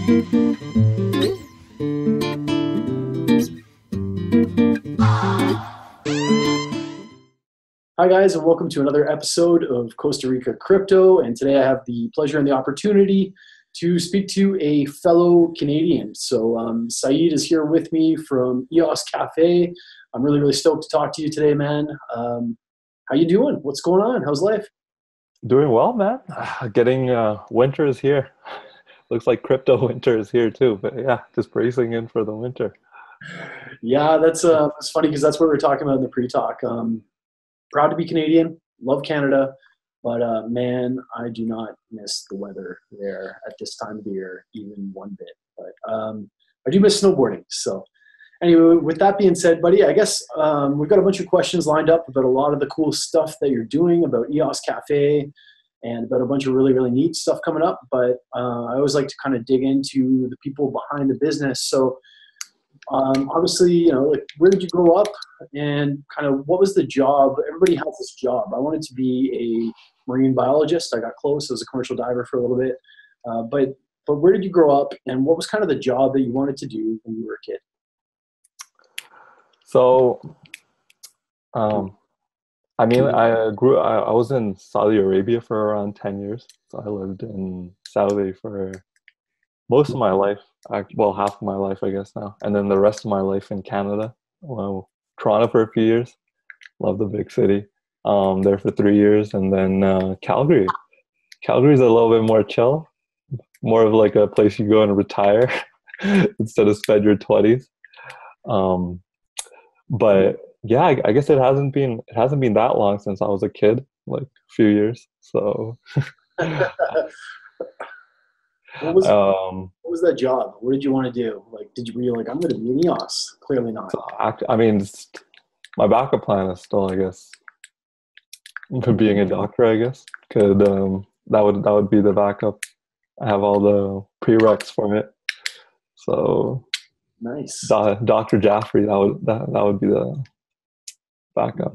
Hi guys, and welcome to another episode of Costa Rica Crypto. And today I have the pleasure and the opportunity to speak to a fellow Canadian. So Syed is here with me from EOS Cafe. I'm really stoked to talk to you today, man. How you doing? What's going on? How's life? Doing well, man. Getting winter is here. Looks like crypto winter is here too. But yeah, just bracing in for the winter. Yeah, that's funny because that's what we were talking about in the pre-talk. Proud to be Canadian, love Canada, but man, I do not miss the weather there at this time of the year even one bit. But I do miss snowboarding. So anyway, with that being said, buddy, I guess we've got a bunch of questions lined up about a lot of the cool stuff that you're doing, about EOS Cafe, and about a bunch of really neat stuff coming up. But I always like to kind of dig into the people behind the business. So obviously, you know, like, where did you grow up, and kind of what was the job? Everybody has this job. I wanted to be a marine biologist. I got close. I was a commercial diver for a little bit. But where did you grow up, and what was kind of the job that you wanted to do when you were a kid? So, I mean, I was in Saudi Arabia for around 10 years. So I lived in Saudi for most of my life. Well, half of my life, I guess now. And then the rest of my life in Canada. Well, Toronto for a few years. Love the big city. There for 3 years. And then Calgary. Calgary's a little bit more chill. More of like a place you go and retire instead of spend your 20s. But yeah, I guess it hasn't been that long since I was a kid, like a few years. So What was that job? What did you want to do? Like, were you like, I'm going to be an EOS? Clearly not. I mean, my backup plan is still, I guess, for being a doctor. I guess that would be the backup. I have all the prereqs for it. So nice. Dr. Jaffrey, that would be the backup.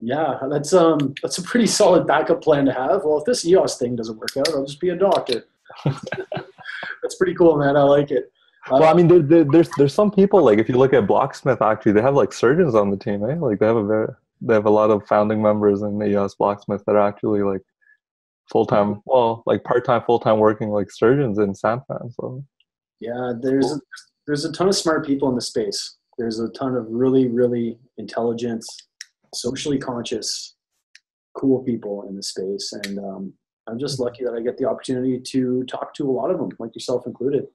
Yeah, that's a pretty solid backup plan to have. Well, if this EOS thing doesn't work out, I'll just be a doctor. That's pretty cool, man. I like it. Well, I mean, there's some people, like, if you look at Blocksmith, actually, they have like surgeons on the team, eh? Like they have a lot of founding members in the EOS Blocksmith that are actually like full-time, well, like part-time, full-time working like surgeons in San Fran. So yeah, there's a ton of smart people in the space. There's a ton of really intelligent, socially conscious, cool people in the space, and I'm just lucky that I get the opportunity to talk to a lot of them, like yourself included.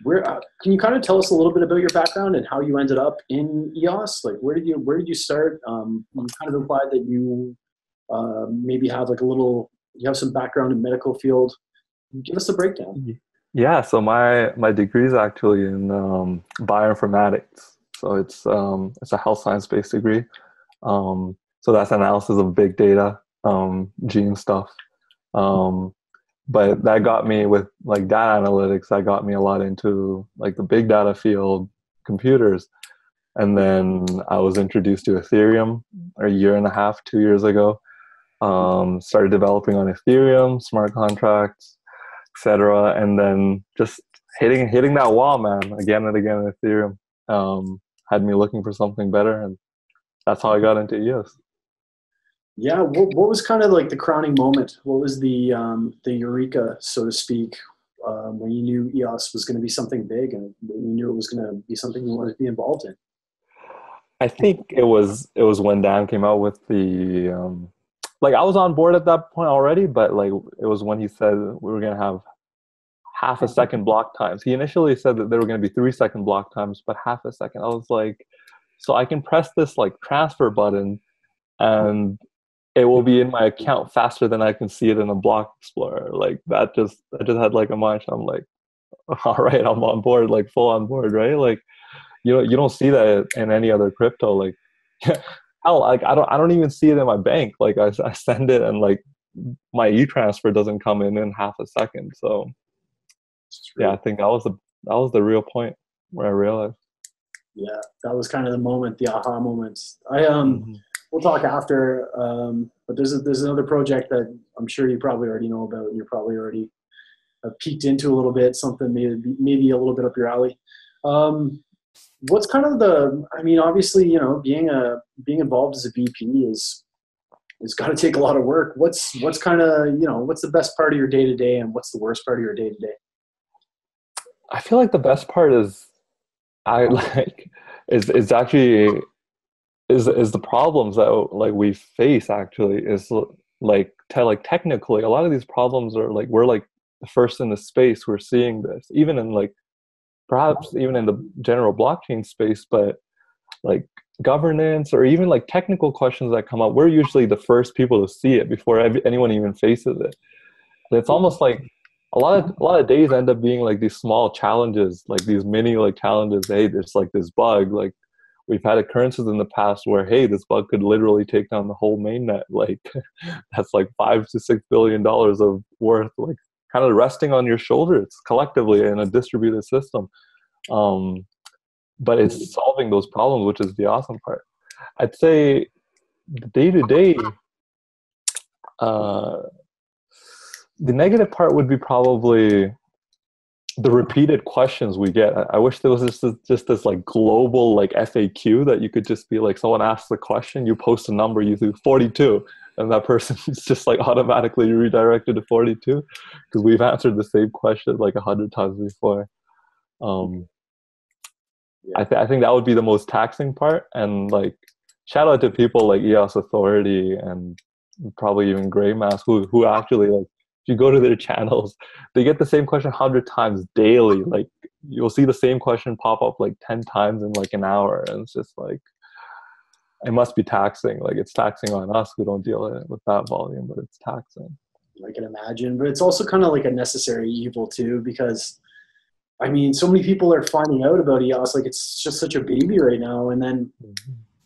Can you kind of tell us a little bit about your background and how you ended up in EOS? Like, where did you start? You kind of implied that you maybe have like you have some background in medical field. Give us a breakdown. Yeah, so my degree is actually in bioinformatics. So it's a health science based degree. So that's analysis of big data, gene stuff. But that got me with like data analytics. That got me a lot into like the big data field, computers. And then I was introduced to Ethereum a year and a half, 2 years ago. Started developing on Ethereum, smart contracts, etc. And then just hitting that wall, man, again and again in Ethereum. Had me looking for something better, and that's how I got into EOS. Yeah, what was kind of like the crowning moment? What was the eureka, so to speak, when you knew EOS was going to be something big, and you knew it was going to be something you wanted to be involved in? I think it was when Dan came out with the like, I was on board at that point already, but like it was when he said we were going to have half a second block times. He initially said that there were going to be 3 second block times, but half a second. I was like, so I can press this like transfer button and it will be in my account faster than I can see it in a block explorer. Like that just had like a mind. I'm like, all right, I'm on board, like full on board, right? Like, you don't see that in any other crypto. Like, hell, like I don't even see it in my bank. Like I send it and like my e-transfer doesn't come in half a second. So yeah, I think that was the real point where I realized. Yeah, that was kind of the moment, the aha moment. We'll talk after, but there's another project that I'm sure you probably already know about, and you're probably already peeked into a little bit, something maybe a little bit up your alley. What's kind of I mean, obviously, being involved as a VP is got to take a lot of work. What's kind of, what's the best part of your day to day, and what's the worst part of your day to day? I feel like the best part is I like is actually is the problems that like we face actually is like technically a lot of these problems are like we're like the first in the space we're seeing this even in like perhaps even in the general blockchain space, but like governance or even like technical questions that come up, we're usually the first people to see it before anyone even faces it. And it's almost like a lot of days end up being like these small challenges, like these mini like challenges. Hey, there's like this bug. Like we've had occurrences in the past where hey, this bug could literally take down the whole mainnet. Like that's like $5 to $6 billion of worth, like kind of resting on your shoulders collectively in a distributed system. But it's solving those problems, which is the awesome part. I'd say day to day, the negative part would be probably the repeated questions we get. I wish there was just this like global like FAQ that you could just be like, someone asks the question, you post a number, you do 42, and that person is just like automatically redirected to 42 because we've answered the same question like 100 times before. I think that would be the most taxing part. And like, shout out to people like EOS Authority and probably even Grey Mask who actually like, if you go to their channels, they get the same question 100 times daily. Like you'll see the same question pop up like 10 times in like an hour, and it's just like it must be taxing. Like it's taxing on us who don't deal with that volume, but it's taxing. I can imagine, but it's also kind of like a necessary evil too, because I mean, so many people are finding out about EOS, like it's just such a baby right now. And then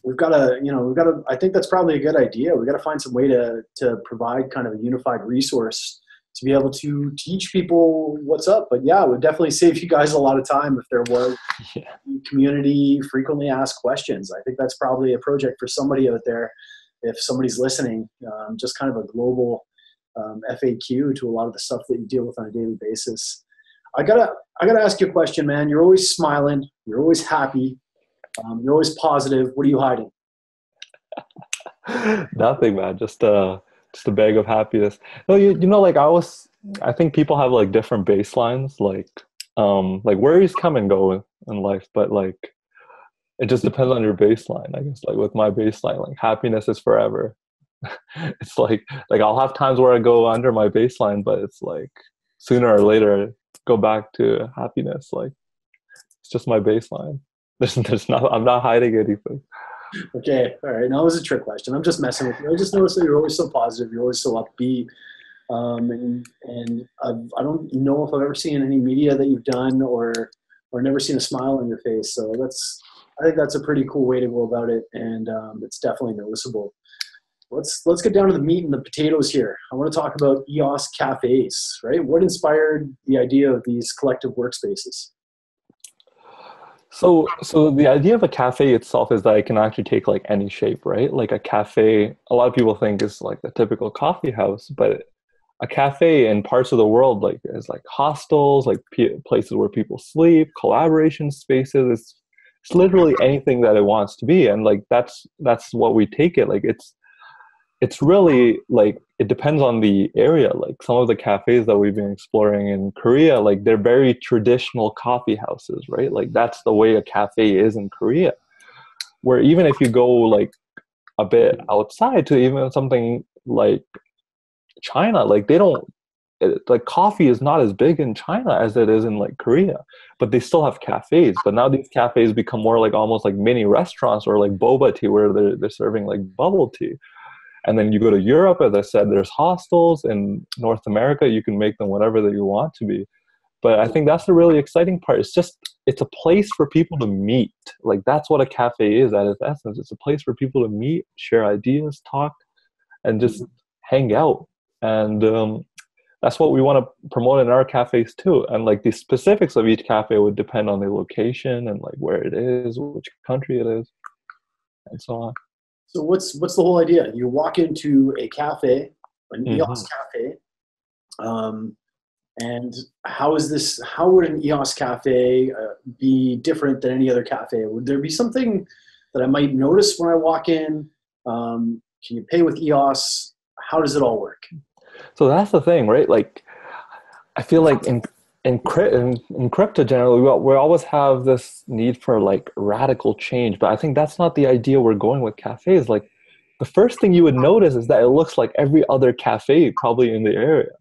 we've got to, I think that's probably a good idea. We've got to find some way to provide kind of a unified resource to be able to teach people what's up. But yeah, it would definitely save you guys a lot of time if there was community frequently asked questions. I think that's probably a project for somebody out there. If somebody's listening, just kind of a global FAQ to a lot of the stuff that you deal with on a daily basis. I gotta ask you a question, man. You're always smiling. You're always happy. You're always positive. What are you hiding? Nothing, man. Just a bag of happiness. No, you know, like I think people have like different baselines. Like worries come and go in life, but like it just depends on your baseline. I guess like with my baseline, like happiness is forever. It's like I'll have times where I go under my baseline, but it's like sooner or later go back to happiness. Like it's just my baseline. There's not, I'm not hiding anything. Okay, all right. Now it was a trick question. I'm just messing with you. I just noticed that you're always so positive. You're always so upbeat. And I don't know if I've ever seen any media that you've done or never seen a smile on your face. So I think that's a pretty cool way to go about it, and it's definitely noticeable. Let's get down to the meat and the potatoes here. I want to talk about EOS cafes, right? What inspired the idea of these collective workspaces? So the idea of a cafe itself is that it can actually take like any shape, right? Like a cafe, a lot of people think is like a typical coffee house, but a cafe in parts of the world like is like hostels, like places where people sleep, collaboration spaces. It's literally anything that it wants to be, and like that's what we take it. Like it's really like it depends on the area. Like some of the cafes that we've been exploring in Korea, like they're very traditional coffee houses, right? Like that's the way a cafe is in Korea. Where even if you go like a bit outside to even something like China, like they don't like coffee is not as big in China as it is in like Korea, but they still have cafes. But now these cafes become more like almost like mini restaurants or like boba tea where they're serving like bubble tea. And then you go to Europe, as I said, there's hostels. In North America, you can make them whatever that you want to be. But I think that's the really exciting part. It's a place for people to meet. Like that's what a cafe is at its essence. It's a place for people to meet, share ideas, talk, and just hang out. And that's what we want to promote in our cafes too. And like the specifics of each cafe would depend on the location and like where it is, which country it is, and so on. So what's the whole idea? You walk into a cafe, an EOS cafe. And how is this? How would an EOS Cafe be different than any other cafe? Would there be something that I might notice when I walk in? Can you pay with EOS? How does it all work? So that's the thing, right? Like, I feel like in crypto generally, we always have this need for like radical change, but I think that's not the idea we're going with cafes. Like, the first thing you would notice is that it looks like every other cafe probably in the area.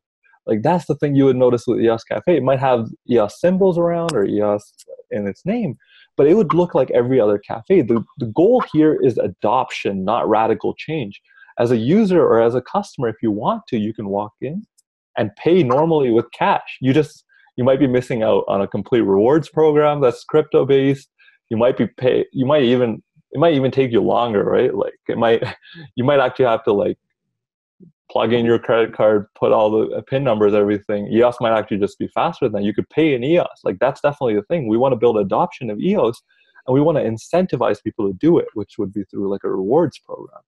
Like, that's the thing you would notice with EOS Cafe. It might have EOS symbols around or EOS in its name, but it would look like every other cafe. The goal here is adoption, not radical change. As a user or as a customer, if you want to, you can walk in and pay normally with cash. You might be missing out on a complete rewards program that's crypto based. It might even take you longer, right? Like, you might actually have to like plug in your credit card, put all the PIN numbers, everything. EOS might actually just be faster than you could pay in EOS. Like, that's definitely the thing. We want to build adoption of EOS, and we want to incentivize people to do it, which would be through like a rewards program.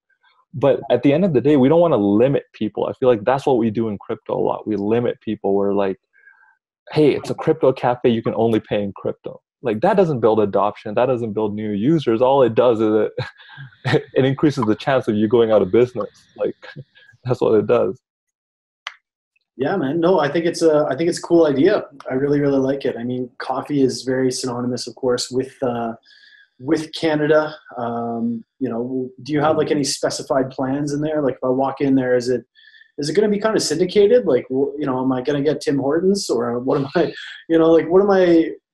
But at the end of the day, we don't want to limit people. I feel like that's what we do in crypto a lot. We limit people. We're like, hey, it's a crypto cafe, you can only pay in crypto. Like, that doesn't build adoption. That doesn't build new users. All it does is it increases the chance of you going out of business. Like, that's what it does. Yeah, man. No, I think it's a cool idea. I really, really like it. I mean, coffee is very synonymous, of course, with Canada. You know, do you have like any specified plans in there? Like, if I walk in there, is it going to be kind of syndicated? Like, you know, am I going to get Tim Hortons, or what am I, you know, like,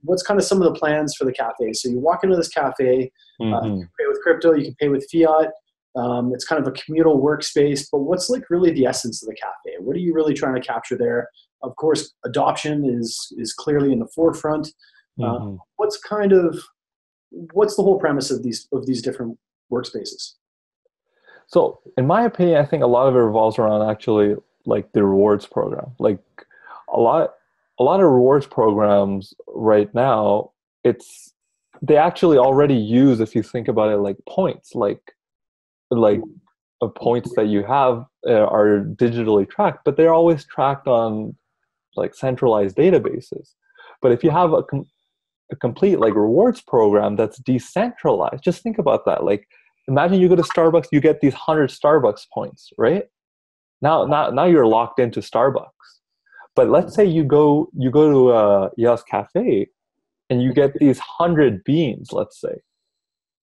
what's kind of some of the plans for the cafe? So you walk into this cafe, you can pay with crypto, you can pay with fiat. It's kind of a communal workspace, but what's like really the essence of the cafe? What are you really trying to capture there? Of course, adoption is clearly in the forefront. Mm-hmm. What's the whole premise of these different workspaces? So, in my opinion, I think a lot of it revolves around actually like the rewards program. Like, a lot, a lot of rewards programs right now, they actually already use, if you think about it, like points, like points that you have are digitally tracked, but they're always tracked on like centralized databases. But if you have a complete like rewards program that's decentralized, just think about that. Like, imagine you go to Starbucks, you get these 100 Starbucks points, right? Now you're locked into Starbucks. But let's say you go to EOS Cafe and you get these 100 beans, let's say.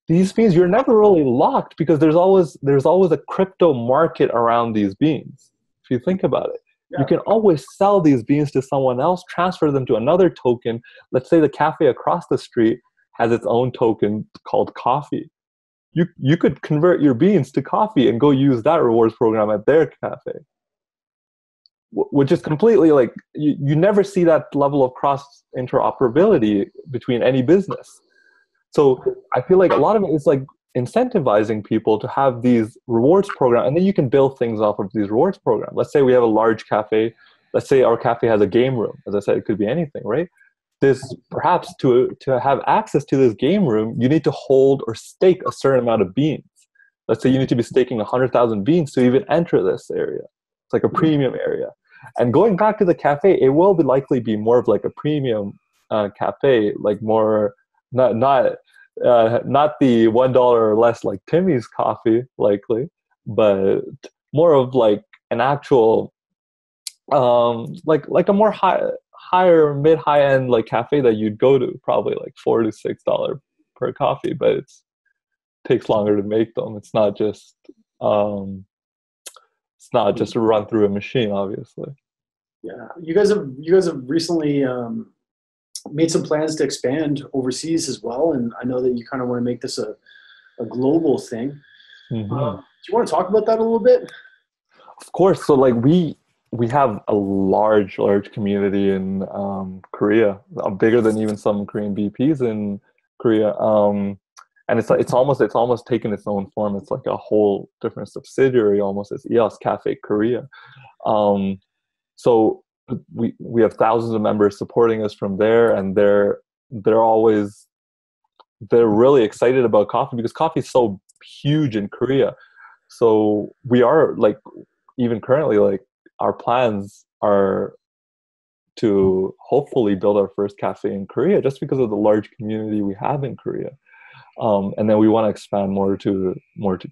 These beans, you're never really locked because there's always a crypto market around these beans. If you think about it, Yeah. you can always sell these beans to someone else, transfer them to another token. Let's say the cafe across the street has its own token called coffee. You could convert your beans to coffee and go use that rewards program at their cafe, which is completely like you never see that level of cross interoperability between any business. So I feel like a lot of it is like incentivizing people to have these rewards program, and then you can build things off of these rewards program. Let's say we have a large cafe. Let's say our cafe has a game room. As I said, it could be anything, right? This perhaps to have access to this game room, you need to hold or stake a certain amount of beans. Let's say you need to be staking 100,000 beans to even enter this area. It's like a premium area. And going back to the cafe, it will likely be more of like a premium cafe, like more not the $1 or less like Timmy's coffee, likely, but more of like an actual like a more higher mid high end like cafe that you'd go to, probably like $4 to $6 per coffee, but it takes longer to make them. Um it's not just a run through a machine, obviously. Yeah, you guys have recently made some plans to expand overseas as well, and I know that you kind of want to make this a global thing. Mm-hmm. Do you want to talk about that a little bit? Of course. So like we have a large community in Korea, bigger than even some Korean BPs in Korea. And it's almost taken its own form. It's like a whole different subsidiary almost. It's EOS Cafe Korea. Um, so we have thousands of members supporting us from there, and they're really excited about coffee because coffee is so huge in Korea. So we are like, even currently, like, our plans are to hopefully build our first cafe in Korea, just because of the large community we have in Korea. And then we want to expand more to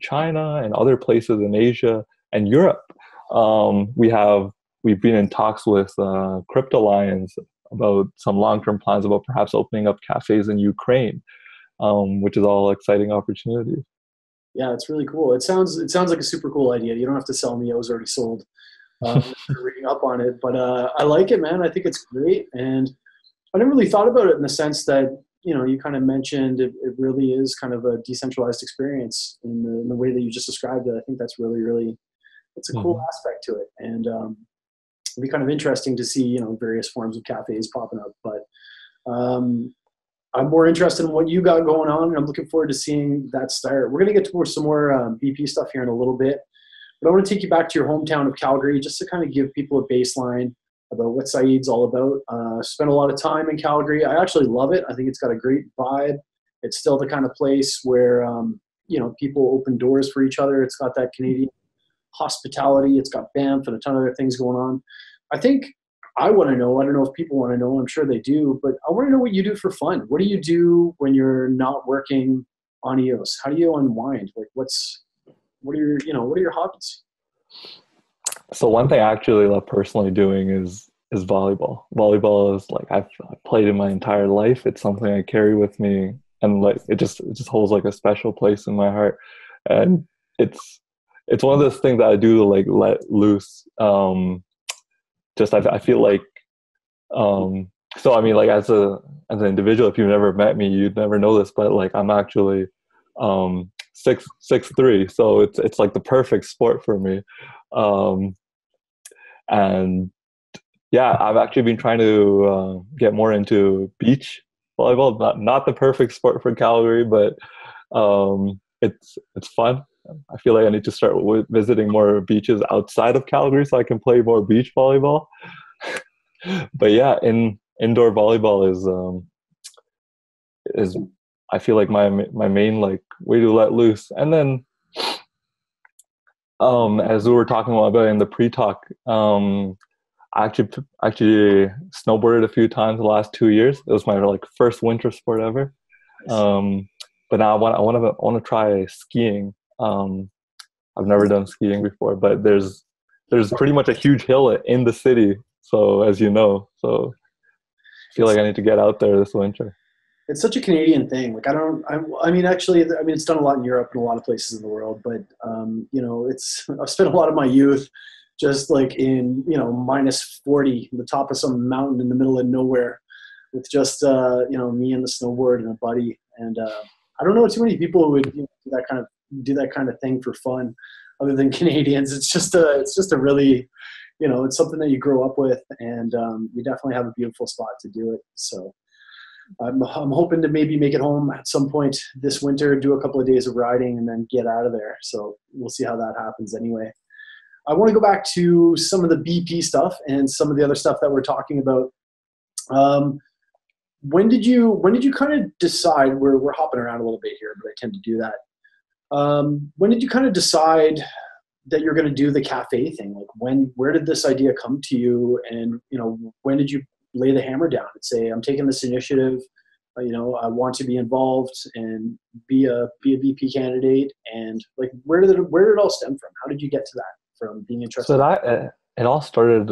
China and other places in Asia and Europe. We've been in talks with Crypto Lions about some long-term plans about perhaps opening up cafes in Ukraine, which is all exciting opportunities. Yeah, it's really cool. It sounds like a super cool idea. You don't have to sell me. I was already sold. Reading up on it, but I like it, man. I think it's great, and I never really thought about it in the sense that, you know, you kind of mentioned it really is kind of a decentralized experience in the way that you just described it. I think that's really it's a cool aspect to it, and it'd be kind of interesting to see, you know, various forms of cafes popping up. But I'm more interested in what you got going on, and I'm looking forward to seeing that start. We're going to get to some more BP stuff here in a little bit, but I want to take you back to your hometown of Calgary just to kind of give people a baseline about what Syed's all about. Spent a lot of time in Calgary. I actually love it. I think it's got a great vibe. It's still the kind of place where, you know, people open doors for each other. It's got that Canadian hospitality. It's got Banff and a ton of other things going on. I think I want to know, I don't know if people want to know, I'm sure they do, but I want to know what you do for fun. What do you do when you're not working on EOS? How do you unwind? Like what are your hobbies? So one thing I actually love personally doing is volleyball. Volleyball is like I've played it my entire life. It's something I carry with me, and like it just holds like a special place in my heart. And it's one of those things that I do to like let loose. I feel like so I mean, like as an individual, if you've never met me, you'd never know this, but like I'm actually 6'3", so it's like the perfect sport for me. And yeah, I've actually been trying to get more into beach volleyball. Not the perfect sport for Calgary, but it's fun. I feel like I need to start visiting more beaches outside of Calgary so I can play more beach volleyball. But yeah, indoor volleyball is I feel like my main like way to let loose. And then as we were talking about in the pre-talk, I actually snowboarded a few times the last 2 years. It was my like first winter sport ever. But now I want to try skiing. I've never done skiing before, but there's pretty much a huge hill in the city. So as you know, so I feel like I need to get out there this winter. It's such a Canadian thing. Like I mean, it's done a lot in Europe and a lot of places in the world, but you know, I've spent a lot of my youth just like in, you know, -40, the top of some mountain in the middle of nowhere with just, you know, me and the snowboard and a buddy. And I don't know too many people who would, you know, do that kind of thing for fun other than Canadians. It's just a really, you know, it's something that you grow up with, and you definitely have a beautiful spot to do it. So I'm hoping to maybe make it home at some point this winter, do a couple of days of riding, and then get out of there. So we'll see how that happens anyway. I want to go back to some of the BP stuff and some of the other stuff that we're talking about. When did you kind of decide, we're hopping around a little bit here, but I tend to do that. When did you kind of decide that you're going to do the cafe thing? Like where did this idea come to you? And, you know, when did you lay the hammer down and say, I'm taking this initiative, you know, I want to be involved and be a BP candidate? And like, where did it all stem from? How did you get to that from being interested? So it all started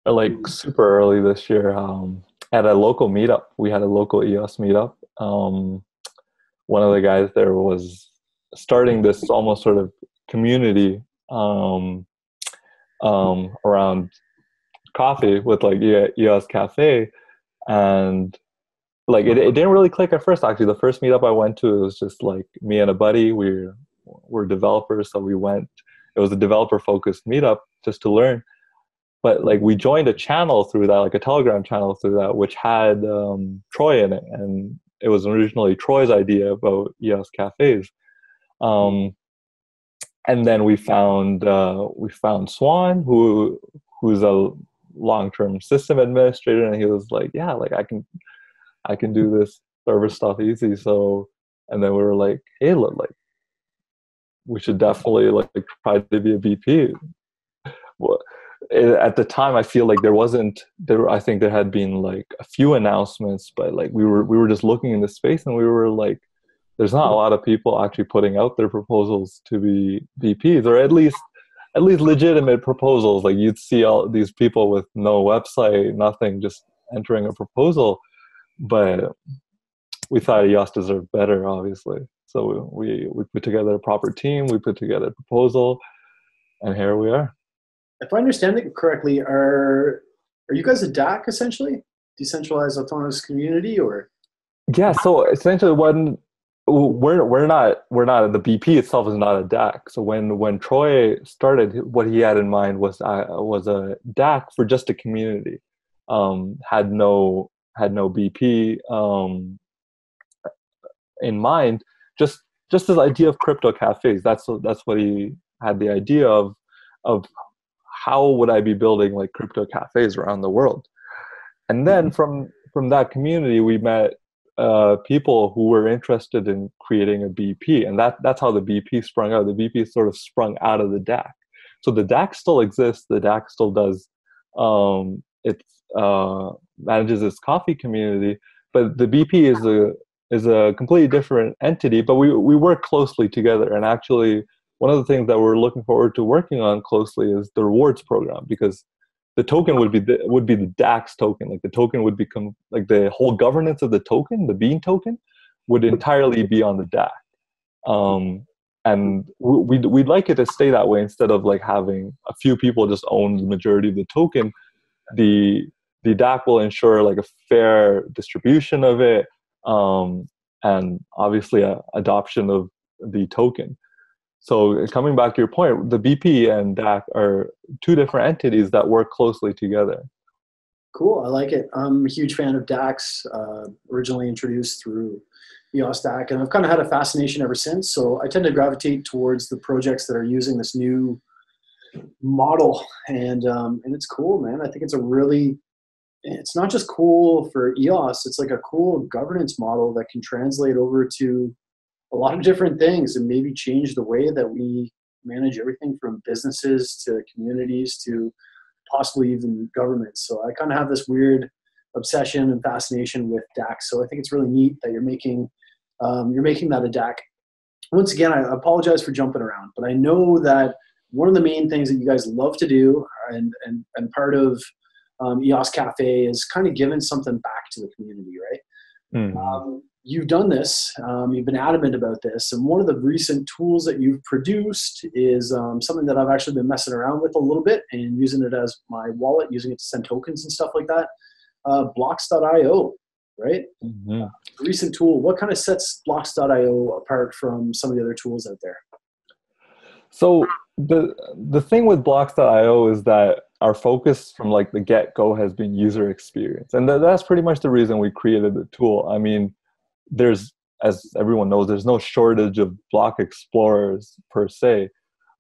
like super early this year. At a local meetup, we had a local EOS meetup. One of the guys there was starting this almost sort of community around coffee with like EOS Cafe, and like it didn't really click at first. Actually, the first meetup I went to, it was just like me and a buddy. We're developers, so we went. It was a developer focused meetup just to learn. But like we joined a channel through that, like a Telegram channel through that, which had Troy in it, and it was originally Troy's idea about EOS cafes. And then we found Swan, who's a long-term system administrator, and he was like, yeah, like I can do this server stuff easy. So, and then we were like, hey, look, like we should definitely like try to be a BP. at the time, I feel like there wasn't there. I think there had been like a few announcements, but like we were just looking in the space, and we were like, there's not a lot of people actually putting out their proposals to be VPs, or at least legitimate proposals. Like you'd see all these people with no website, nothing, just entering a proposal. But we thought EOS deserved better, obviously. So we put together a proper team, we put together a proposal, and here we are. If I understand it correctly, are you guys a DAC essentially, decentralized autonomous community, or? Yeah, so essentially when we're not the BP itself is not a DAC. So when Troy started, what he had in mind was a DAC for just a community. Had no BP in mind. Just this idea of crypto cafes. That's what he had the idea of how would I be building like crypto cafes around the world. And then from that community, we met people who were interested in creating a BP, and that's how the BP sprung out. The BP sort of sprung out of the DAC. So the DAC still exists. The DAC still does. It manages its coffee community, but the BP is a completely different entity. But we work closely together, and actually, one of the things that we're looking forward to working on closely is the rewards program, because the token would be the DAX token. Like the token would become like the whole governance of the token, the Bean token, would entirely be on the DAC. And we'd like it to stay that way instead of like having a few people just own the majority of the token. The DAC will ensure like a fair distribution of it, and obviously adoption of the token. So coming back to your point, the BP and DAC are two different entities that work closely together. Cool, I like it. I'm a huge fan of DAX, originally introduced through EOS DAC, and I've kind of had a fascination ever since. So I tend to gravitate towards the projects that are using this new model, and it's cool, man. I think it's not just cool for EOS, it's like a cool governance model that can translate over to a lot of different things and maybe change the way that we manage everything from businesses to communities to possibly even governments. So I kind of have this weird obsession and fascination with DAX. So I think it's really neat that you're making that a DAC. Once again, I apologize for jumping around, but I know that one of the main things that you guys love to do and part of EOS Cafe is kind of giving something back to the community, right? Mm-hmm. You've done this, you've been adamant about this, and one of the recent tools that you've produced is something that I've actually been messing around with a little bit and using it as my wallet, using it to send tokens and stuff like that. Blocks.io, right? Mm-hmm. Recent tool. What kind of sets Blocks.io apart from some of the other tools out there? So the thing with Blocks.io is that our focus from like the get-go has been user experience, and that's pretty much the reason we created the tool. I mean, there's, as everyone knows, there's no shortage of block explorers per se,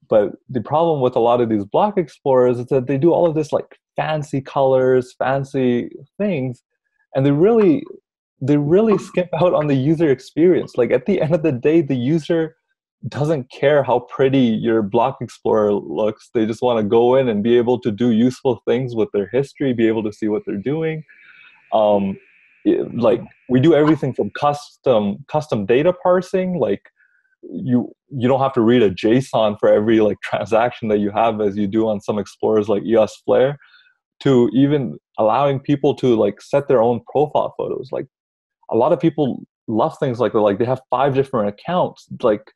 but the problem with a lot of these block explorers is that they do all of this like fancy colors, fancy things, and they really skip out on the user experience. Like at the end of the day, the user doesn't care how pretty your block explorer looks. They just want to go in and be able to do useful things with their history, be able to see what they're doing. Like we do everything from custom data parsing. Like you don't have to read a JSON for every like transaction that you have, as you do on some explorers like EOS Flare, to even allowing people to like set their own profile photos. Like a lot of people love things like that. Like they have 5 different accounts, like,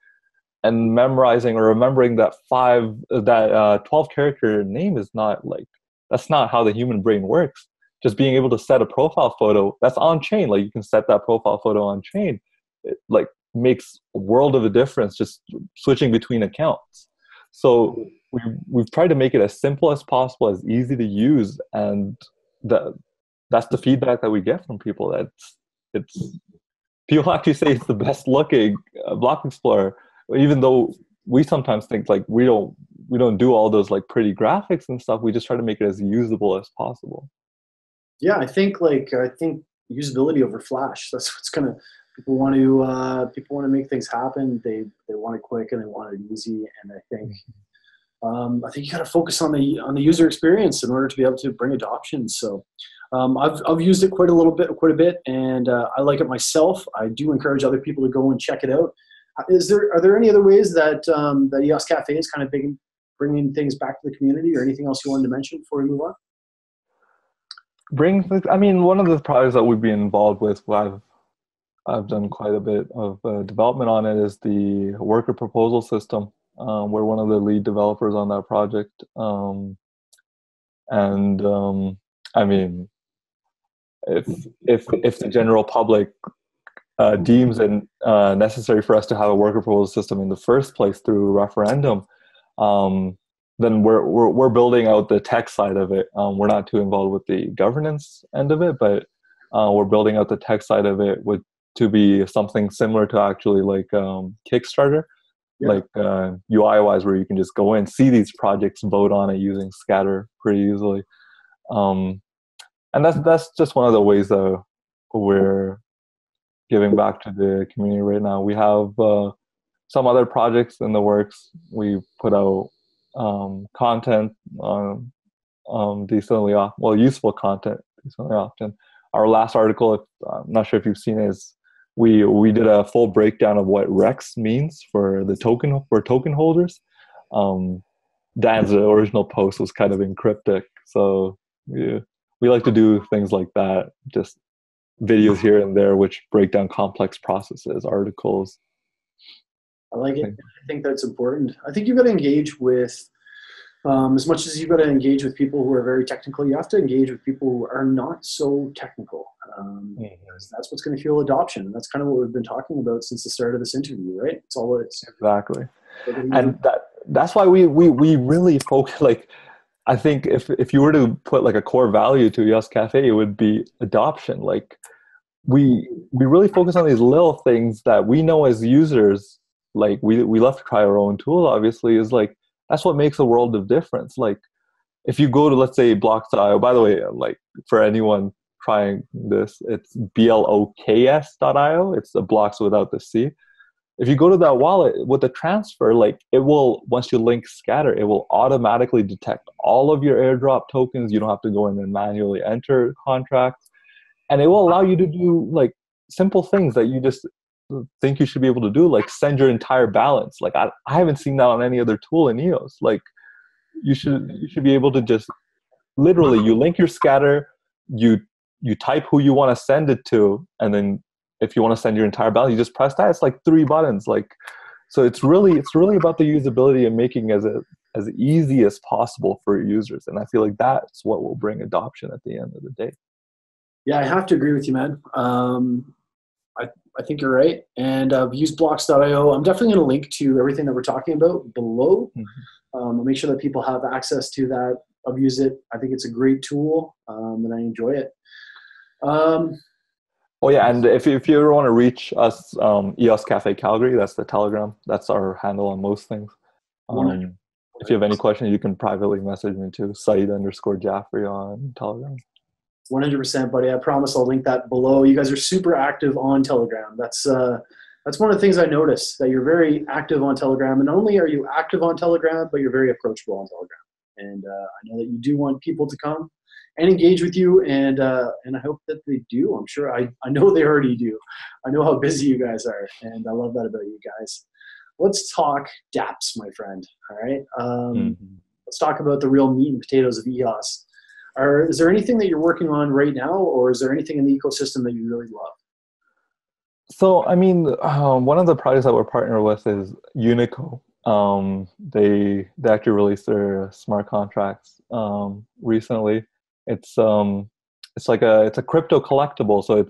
and memorizing or remembering that 12 character name is not like, that's not how the human brain works. Just being able to set a profile photo that's on chain, like you can set that profile photo on chain, it like makes a world of a difference just switching between accounts. So we've tried to make it as simple as possible, as easy to use, and that's the feedback that we get from people. It's people actually say it's the best looking block explorer, even though we sometimes think like we don't do all those like pretty graphics and stuff. We just try to make it as usable as possible. Yeah, I think usability over flash. That's what's gonna people want to make things happen. They want it quick and they want it easy. And I think I think you got to focus on the user experience in order to be able to bring adoption. So I've used it quite a bit, and I like it myself. I do encourage other people to go and check it out. Are there any other ways that that EOS Cafe is kind of bringing things back to the community, or anything else you wanted to mention before we move on? I mean, one of the projects that we've been involved with, I've done quite a bit of development on it, is the worker proposal system. We're one of the lead developers on that project. I mean, if the general public deems it necessary for us to have a worker proposal system in the first place through referendum, then we're building out the tech side of it. We're not too involved with the governance end of it, but we're building out the tech side of it to be something similar to actually like Kickstarter, like UI wise, where you can just go in, see these projects, vote on it using Scatter pretty easily. And that's just one of the ways that we're giving back to the community right now. We have some other projects in the works. We put out content decently often, well, useful content decently often. Our last article, I'm not sure if you've seen it, is we did a full breakdown of what Rex means for token holders. Dan's original post was kind of encryptic, so we like to do things like that, just videos here and there which break down complex processes, articles. I like it. I think that's important. I think you've got to engage with, as much as you've got to engage with people who are very technical, you have to engage with people who are not so technical. That's what's going to fuel adoption. And that's kind of what we've been talking about since the start of this interview, right? It's all it's exactly. And that's why we really focus. Like, I think if you were to put like a core value to EOS Cafe, it would be adoption. Like, we really focus on these little things that we know as users. Like, we love to try our own tool, obviously, is like, that's what makes a world of difference. Like, if you go to, let's say, block.io, by the way, like, for anyone trying this, it's bloks.io. It's the blocks without the C. If you go to that wallet with the transfer, like, it will, once you link Scatter, it will automatically detect all of your airdrop tokens. You don't have to go in and manually enter contracts. And it will allow you to do like simple things that you just think you should be able to do, like send your entire balance. Like, I haven't seen that on any other tool in EOS. Like, you should be able to just literally, you link your Scatter, you type who you want to send it to, and then if you want to send your entire balance, you just press that. It's like 3 buttons. Like, so it's really about the usability and making as easy as possible for users. And I feel like that's what will bring adoption at the end of the day. Yeah, I have to agree with you, man. I think you're right. And I've used blocks.io. I'm definitely going to link to everything that we're talking about below. I'll make sure that people have access to that. I've used it. I think it's a great tool, and I enjoy it. Oh yeah, and if you ever want to reach us, EOS Cafe Calgary, that's the Telegram. That's our handle on most things. If you have any questions, you can privately message me too, Syed_Jaffrey on Telegram. 100%, buddy. I promise I'll link that below. You guys are super active on Telegram. That's one of the things I noticed, that you're very active on Telegram. And not only are you active on Telegram, but you're very approachable on Telegram. And I know that you do want people to come and engage with you, and I hope that they do. I'm sure I know they already do. I know how busy you guys are, and I love that about you guys. Let's talk dApps, my friend. All right. Let's talk about the real meat and potatoes of EOS. Is there anything that you're working on right now, or is there anything in the ecosystem that you really love? So, I mean, one of the projects that we're partnered with is Unico. They actually released their smart contracts recently. It's like it's a crypto collectible, so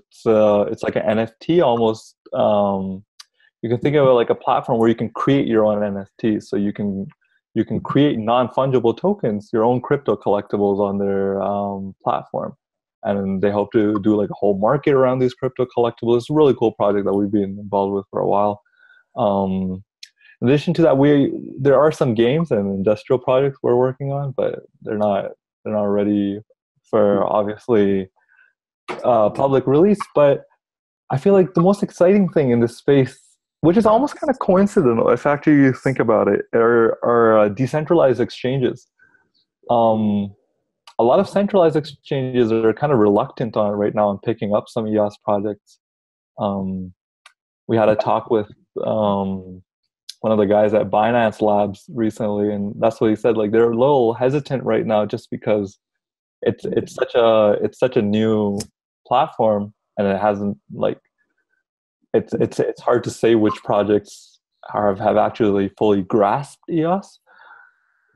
it's like an NFT almost. You can think of it like a platform where you can create your own NFTs. So you can create non-fungible tokens, your own crypto collectibles on their platform. And they hope to do like a whole market around these crypto collectibles. It's a really cool project that we've been involved with for a while. In addition to that, there are some games and industrial projects we're working on, but they're not ready for obviously public release. But I feel like the most exciting thing in this space which is almost kind of coincidental if actually you think about it, are decentralized exchanges. Um, a lot of centralized exchanges are kind of reluctant on right now on picking up some EOS projects. Um, we had a talk with one of the guys at Binance Labs recently, and that's what he said. Like they're a little hesitant right now just because it's such a new platform, and it hasn't like it's hard to say which projects have actually fully grasped EOS.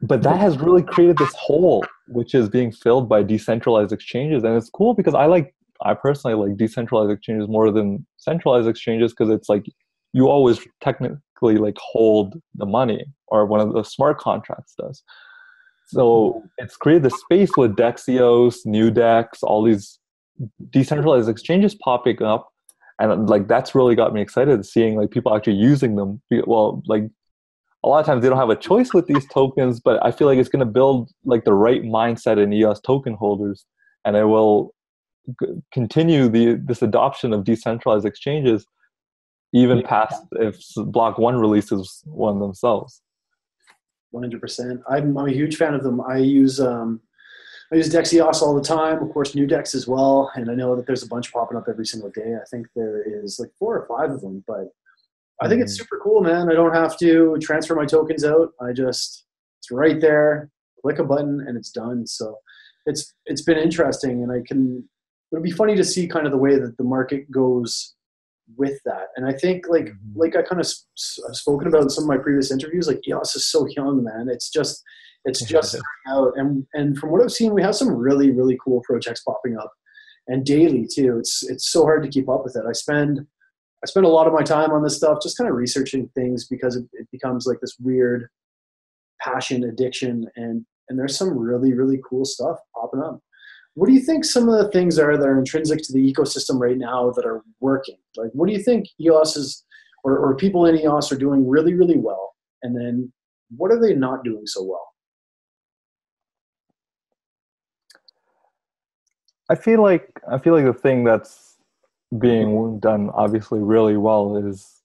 But that has really created this hole which is being filled by decentralized exchanges, and it's cool because I personally like decentralized exchanges more than centralized exchanges because it's like you always technically like hold the money, or one of the smart contracts does. So it's created the space with Dexios, New Dex, all these decentralized exchanges popping up, and like that's really got me excited seeing like people actually using them. Well, like a lot of times they don't have a choice with these tokens, but I feel like it's going to build like the right mindset in EOS token holders, and it will continue this adoption of decentralized exchanges even past if block.one releases one themselves. 100%. I'm a huge fan of them. I use Dexios all the time. Of course, New Dex as well. And I know that there's a bunch popping up every single day. I think there is like 4 or 5 of them, but I think it's super cool, man. I don't have to transfer my tokens out. It's right there, click a button and it's done. So it's been interesting, and it'll be funny to see kind of the way that the market goes with that. And I think like I kind of I've spoken about in some of my previous interviews, like EOS is so young, man. It's just starting out. And from what I've seen, we have some really, really cool projects popping up, and daily too. It's so hard to keep up with it. I spend a lot of my time on this stuff, just kind of researching things, because it becomes like this weird passion, addiction, and there's some really, really cool stuff popping up. What do you think some of the things are that are intrinsic to the ecosystem right now that are working? Like, what do you think EOS is, or people in EOS are doing really, really well? And then what are they not doing so well? I feel like the thing that's being done obviously really well is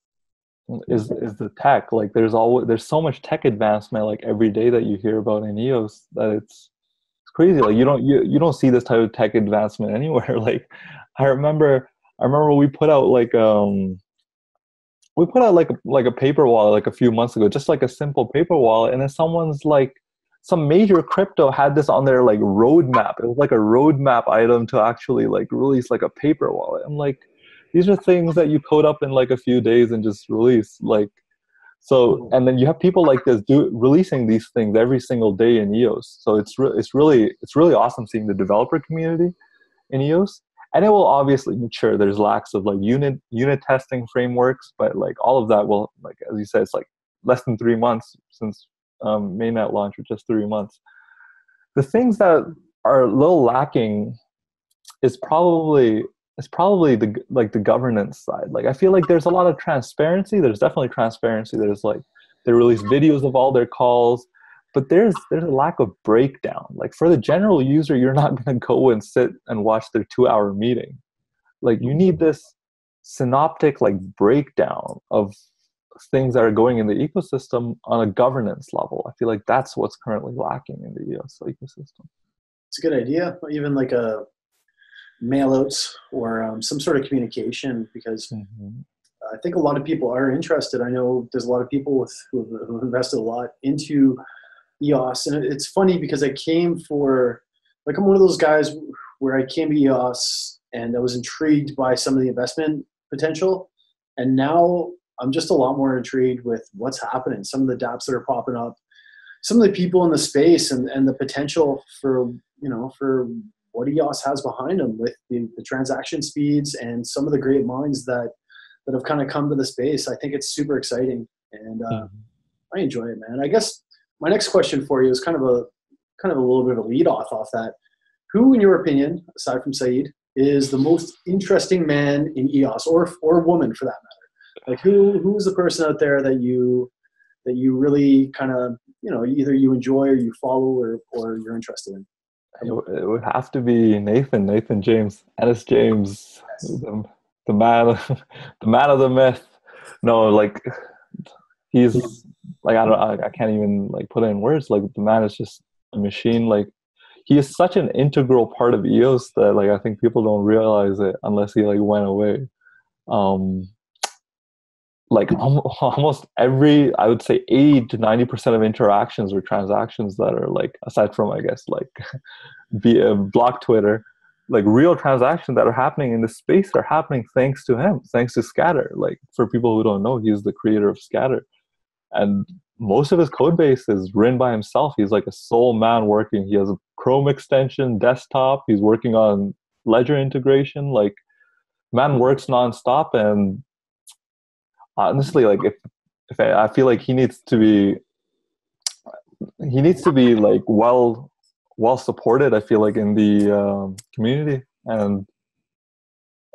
the tech. Like there's so much tech advancement like every day that you hear about in EOS that it's crazy. Like you don't see this type of tech advancement anywhere. Like I remember we put out like a paper wallet like a few months ago, just like a simple paper wallet, and then someone's like some major crypto had this on their like roadmap. It was like a roadmap item to actually like release like a paper wallet. I'm like, these are things that you code up in like a few days and just release. Like so, and then you have people like this releasing these things every single day in EOS. So it's really awesome seeing the developer community in EOS. And it will obviously mature. There's lacks of like unit testing frameworks, but like all of that will, like as you said, it's like less than 3 months since mainnet launch, or just 3 months. The things that are a little lacking is probably the governance side. Like I feel like there's a lot of transparency. There's definitely transparency. There's like they release videos of all their calls, but there's a lack of breakdown. Like for the general user, you're not going to go and sit and watch their 2-hour meeting. Like you need this synoptic like breakdown of things that are going in the ecosystem on a governance level. I feel like that's what's currently lacking in the EOS ecosystem. It's a good idea. Even like a mailouts or some sort of communication, because I think a lot of people are interested. I know there's a lot of people who have invested a lot into EOS, and it's funny because I'm one of those guys where I came to EOS and I was intrigued by some of the investment potential, and now I'm just a lot more intrigued with what's happening, some of the dApps that are popping up, some of the people in the space, and the potential for what EOS has behind them with the transaction speeds and some of the great minds that have kind of come to the space. I think it's super exciting, and I enjoy it, man. I guess my next question for you is kind of a little bit of a lead off that. Who, in your opinion, aside from Syed, is the most interesting man in EOS, or woman for that matter? Like who is the person out there that you really kind of, either you enjoy or you follow or you're interested in? It would have to be Nathan James, Ennis James, the man, the man of the myth. No, like he's like I can't even like put it in words. Like the man is just a machine. Like he is such an integral part of EOS that like I think people don't realize it unless he like went away. Um, like almost every, I would say 80 to 90% of interactions or transactions that are like, aside from I guess like via block Twitter, like real transactions that are happening in the space are happening thanks to him, thanks to Scatter. Like for people who don't know, he's the creator of Scatter, and most of his code base is written by himself. He's like a sole man working. He has a Chrome extension, desktop. He's working on Ledger integration. Like man works nonstop. And honestly, like if I feel like he needs to be like well supported. I feel like in the community, and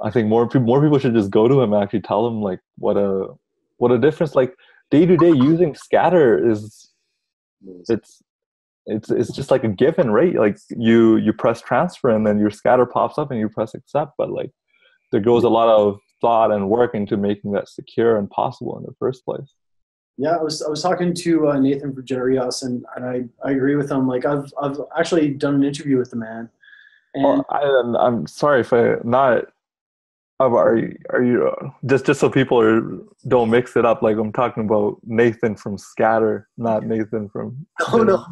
I think more people should just go to him and actually tell him like what a difference like day to day using Scatter is. It's it's just like a given, right? Like you press transfer and then your Scatter pops up and you press accept, but like there goes a lot of thought and work into making that secure and possible in the first place. Yeah, I was talking to Nathan from EOS, and I agree with him. Like I've actually done an interview with the man, and Well, I'm sorry if I not. Are you just so people don't mix it up? Like I'm talking about Nathan from Scatter, not Nathan from. no, no,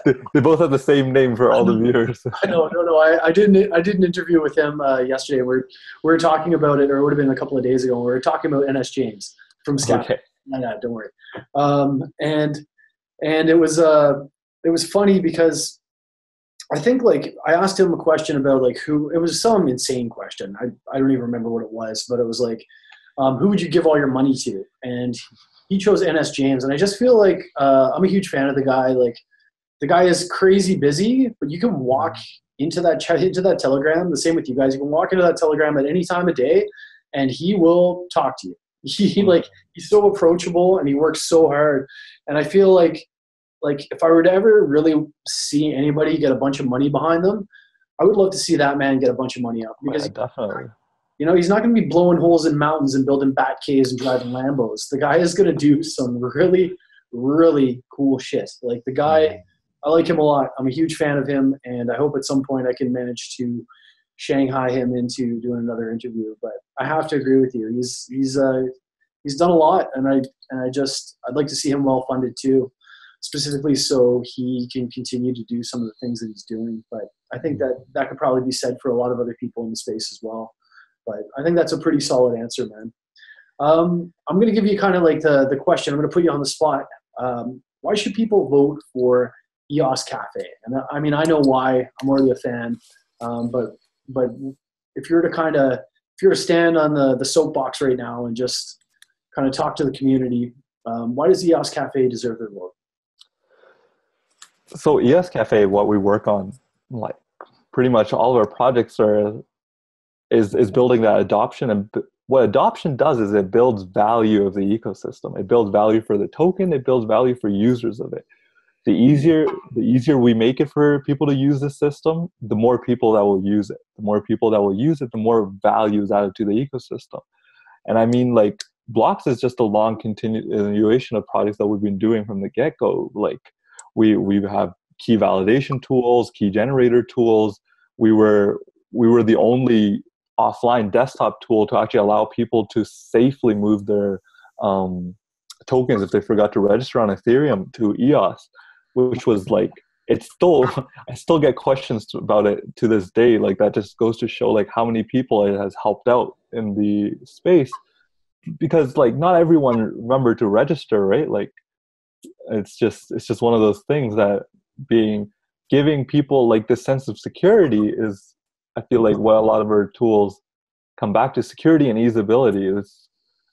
They both have the same name for all the viewers. I know, no. I did an interview with him yesterday. We were talking about it, or it would have been a couple of days ago. We were talking about NS James from Scatter. Okay. No, don't worry. And it was funny because I think like I asked him a question about like who, it was some insane question. I don't even remember what it was, but it was like, who would you give all your money to? And he chose NS James. And I just feel like I'm a huge fan of the guy. Like the guy is crazy busy, but you can walk into that Telegram. The same with you guys. You can walk into that Telegram at any time of day and he will talk to you. He's so approachable and he works so hard. And I feel like if I were to ever really see anybody get a bunch of money behind them, I would love to see that man get a bunch of money up because definitely. You know, he's not going to be blowing holes in mountains and building bat caves and driving Lambos. The guy is going to do some really, really cool shit. Like the guy, I like him a lot. I'm a huge fan of him, and I hope at some point I can manage to Shanghai him into doing another interview. But I have to agree with you. He's done a lot, and I'd like to see him well funded too, specifically so he can continue to do some of the things that he's doing. But I think that could probably be said for a lot of other people in the space as well. But I think that's a pretty solid answer, man. I'm going to give you kind of like the question. I'm going to put you on the spot. Why should people vote for EOS Cafe? And I mean, I know why. I'm already a fan. But if you were to stand on the soapbox right now and just kind of talk to the community, why does EOS Cafe deserve their vote? So EOS Cafe, what we work on, like pretty much all of our projects is building that adoption. And what adoption does is it builds value of the ecosystem. It builds value for the token. It builds value for users of it. The easier we make it for people to use the system, the more people that will use it. The more people that will use it, the more value is added to the ecosystem. And I mean, like, Blocks is just a long continuation of projects that we've been doing from the get-go. Like, we have key validation tools, key generator tools. We were the only offline desktop tool to actually allow people to safely move their tokens if they forgot to register on Ethereum to EOS, which was like, it's still, I still get questions about it to this day. Like that just goes to show like how many people it has helped out in the space, because like not everyone remembered to register, right? Like it's just one of those things that giving people like this sense of security is, I feel like, what a lot of our tools come back to. Security and easeability is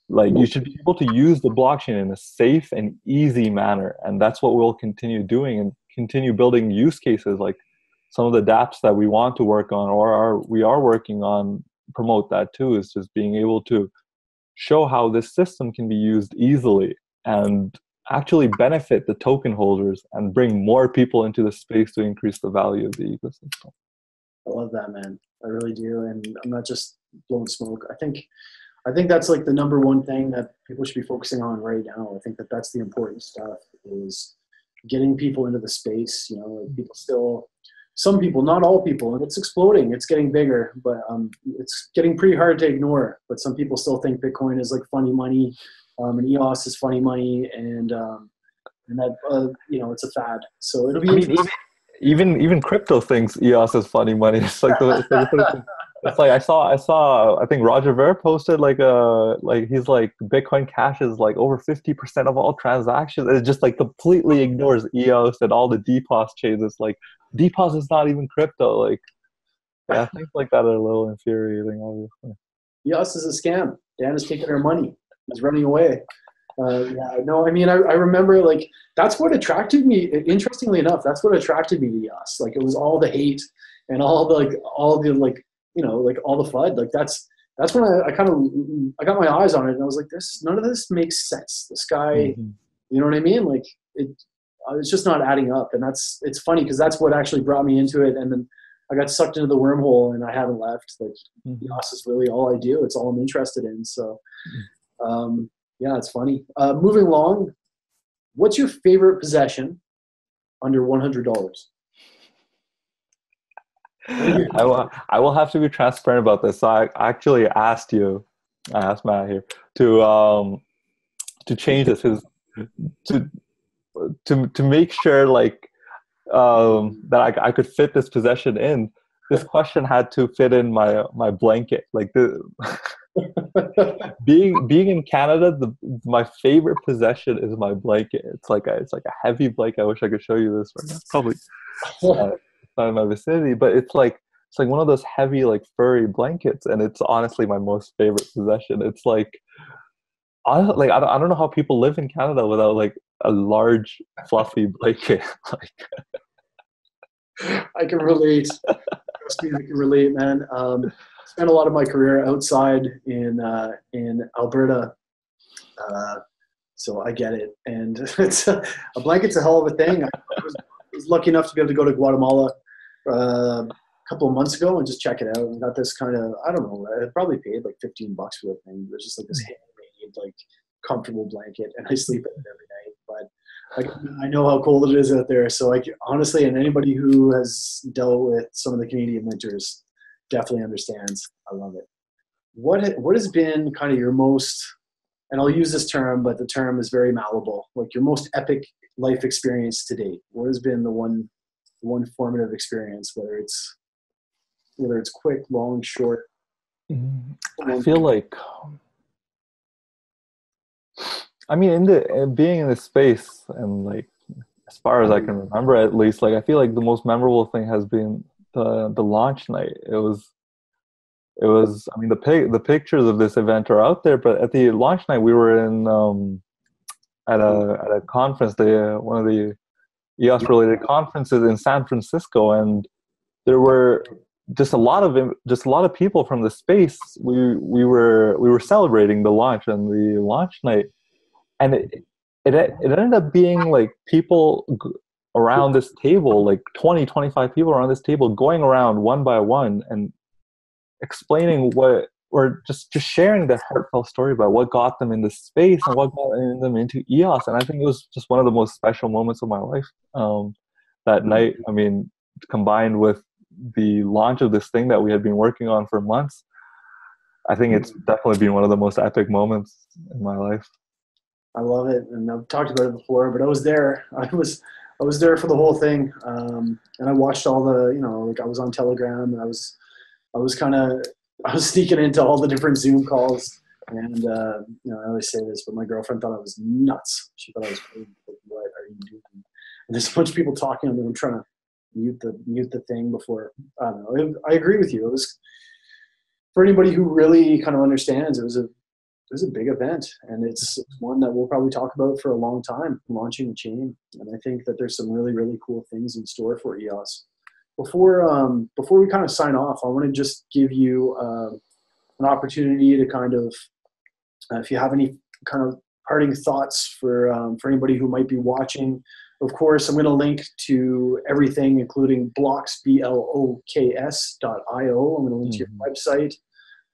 like, you should be able to use the blockchain in a safe and easy manner. And that's what we'll continue doing, and continue building use cases like some of the dApps that we want to work on or we are working on promote that too, is just being able to show how this system can be used easily and actually benefit the token holders and bring more people into the space to increase the value of the ecosystem. I love that, man. I really do. And I'm not just blowing smoke. I think I think that's like the number one thing that people should be focusing on right now. I think that that's the important stuff, is getting people into the space. You know, like people still, some people, not all people, and it's exploding. It's getting bigger, but it's getting pretty hard to ignore. But some people still think Bitcoin is like funny money, and EOS is funny money, and that you know, it's a fad. So it'll be interesting. Even crypto thinks EOS is funny money. It's like I think Roger Ver posted like he's like Bitcoin Cash is like over 50% of all transactions. It just like completely ignores EOS and all the DPoS chains. It's like DPoS is not even crypto. Like, yeah, things like that are a little infuriating, obviously. EOS is a scam. Dan is taking our money. He's running away. Yeah, no, I mean, I remember like that's what attracted me. Interestingly enough, that's what attracted me to EOS. Like it was all the hate and all the like, you know, like all the FUD. Like that's when I kind of I got my eyes on it and I was like, none of this makes sense. This guy, you know what I mean? Like it's just not adding up. And it's funny because that's what actually brought me into it. And then I got sucked into the wormhole and I haven't left. Like EOS is really all I do. It's all I'm interested in. So. Yeah, it's funny. Moving along, what's your favorite possession under $100? I will have to be transparent about this. So I actually I asked Matt here to change this to make sure like that I could fit this possession in. This question had to fit in my blanket. Like being in Canada, my favorite possession is my blanket. It's like a heavy blanket. I wish I could show you this right now. Probably not in my vicinity, but it's like one of those heavy like furry blankets, and it's honestly my most favorite possession. It's like I don't know how people live in Canada without like a large fluffy blanket. Like I can relate. Trust me, I can relate, man. Spent a lot of my career outside in Alberta, so I get it. And it's a blanket's a hell of a thing. I was lucky enough to be able to go to Guatemala a couple of months ago and just check it out. And got this kind of, I don't know, I probably paid like $15 for the thing. It was just like this handmade, like comfortable blanket, and I sleep in it every night. But I know how cold it is out there. So like honestly, and anybody who has dealt with some of the Canadian winters definitely understands. I love it. What has been kind of your most, and I'll use this term, but the term is very malleable, like your most epic life experience to date? What has been the one formative experience, whether it's quick, long, short? I feel like, I mean, in being in this space, and like as far as I can remember, at least, like I feel like the most memorable thing has been the launch night. It was. I mean, the pictures of this event are out there, but at the launch night, we were in at a conference, one of the EOS related conferences in San Francisco, and there were just a lot of people from the space. We were celebrating the launch and the launch night, and it ended up being like people around this table, like 20-25 people around this table, going around one by one and explaining or just sharing their heartfelt story about what got them in the space and what got them into EOS. And I think it was just one of the most special moments of my life that night. I mean, combined with the launch of this thing that we had been working on for months, I think it's definitely been one of the most epic moments in my life. I love it, and I've talked about it before, but I was there. I was there for the whole thing, and I watched all the, like I was on Telegram, and I was sneaking into all the different Zoom calls, and I always say this, but my girlfriend thought I was nuts. She thought I was crazy. Like, what are you doing? And there's a bunch of people talking, and I'm trying to mute the thing before. I don't know. I agree with you. It was, for anybody who really kind of understands, it was a big event, and it's one that we'll probably talk about for a long time, launching a chain. And I think that there's some really, really cool things in store for EOS. Before we kind of sign off, I want to just give you an opportunity to kind of, if you have any kind of parting thoughts for anybody who might be watching. Of course, I'm going to link to everything, including blocks, BLOKS.io. I'm going to link to your website.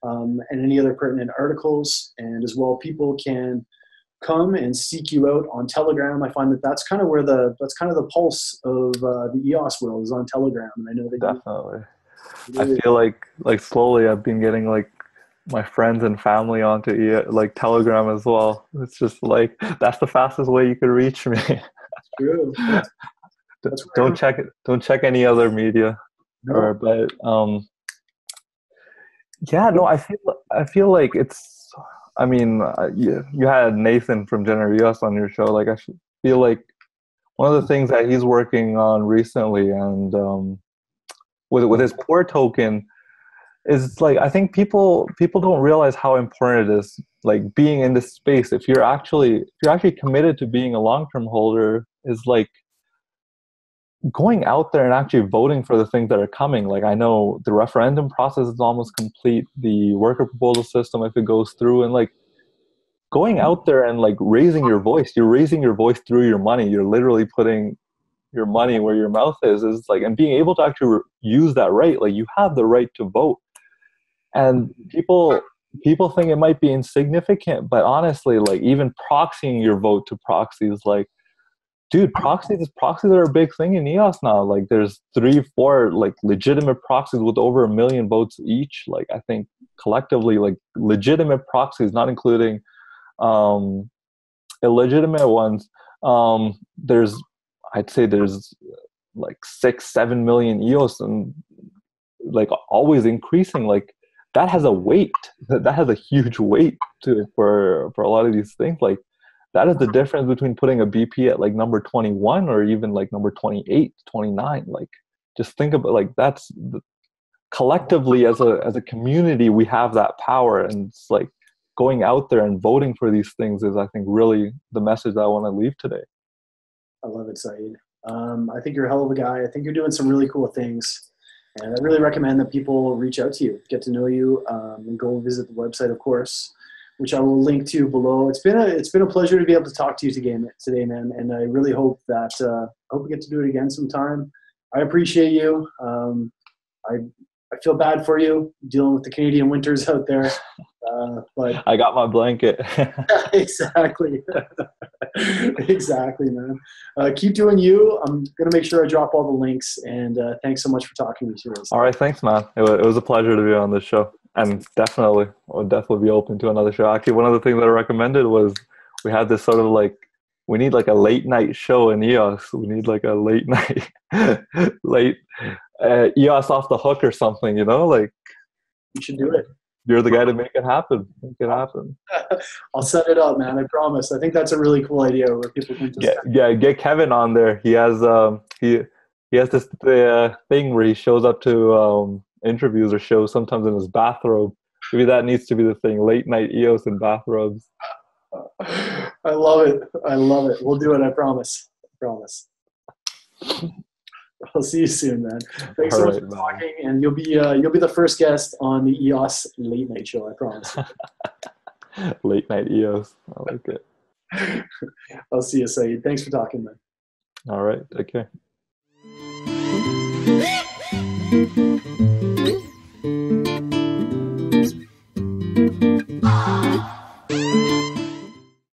and any other pertinent articles. And as well, people can come and seek you out on Telegram. I find that that's kind of the pulse of the EOS world is on Telegram. And I know that Definitely. I feel like slowly I've been getting like my friends and family onto like Telegram as well. It's just like that's the fastest way you could reach me. True. Don't check any other media. No. But yeah, no, I feel like it's. I mean, you had Nathan from General EOS on your show. Like, I feel like one of the things that he's working on recently, and with his core token, is like I think people don't realize how important it is. Like being in this space, if you're actually committed to being a long-term holder, is like going out there and actually voting for the things that are coming. Like I know the referendum process is almost complete, the worker proposal system, if it goes through, and like going out there and like raising your voice, you're raising your voice through your money. You're literally putting your money where your mouth is like, and being able to actually use that right. Like you have the right to vote. And people think it might be insignificant, but honestly, like even proxying your vote to proxies, like, dude, proxies are a big thing in EOS now. Like there's 3-4 like legitimate proxies with over 1 million votes each. Like I think collectively, like legitimate proxies, not including illegitimate ones. I'd say there's like 6-7 million EOS, and like always increasing. Like that has a weight. That has a huge weight to it for a lot of these things. Like that is the difference between putting a BP at like number 21 or even like number 28, 29. Like just think about like that's collectively as a community, we have that power, and it's like going out there and voting for these things is, I think, really the message that I want to leave today. I love it, Syed. I think you're a hell of a guy. I think you're doing some really cool things. And I really recommend that people reach out to you, get to know you, and go visit the website, of course, which I will link to below. It's been a pleasure to be able to talk to you today, man. And I really hope that I hope we get to do it again sometime. I appreciate you. I feel bad for you dealing with the Canadian winters out there. But I got my blanket. Exactly. Exactly, man. Keep doing you. I'm going to make sure I drop all the links, and thanks so much for talking to me today. All right. Thanks, man. It was a pleasure to be on this show, and I would definitely be open to another show. Actually, one of the things that I recommended was we had this sort of like, we need like a late night show in EOS. We need like a late night, EOS off the hook or something, like. You should do it. You're the guy to make it happen. Make it happen. I'll set it up, man. I promise. I think that's a really cool idea where people can just get Kevin on there. He has he has this thing where he shows up to interviews or shows sometimes in his bathrobe. Maybe that needs to be the thing. Late night EOS in bathrobes. I love it. We'll do it. I promise. I'll see you soon, man. Thanks so much for talking, and you'll be the first guest on the EOS late night show. I promise. Late night EOS. I like it. I'll see you, Syed. Thanks for talking, man. All right. Take care.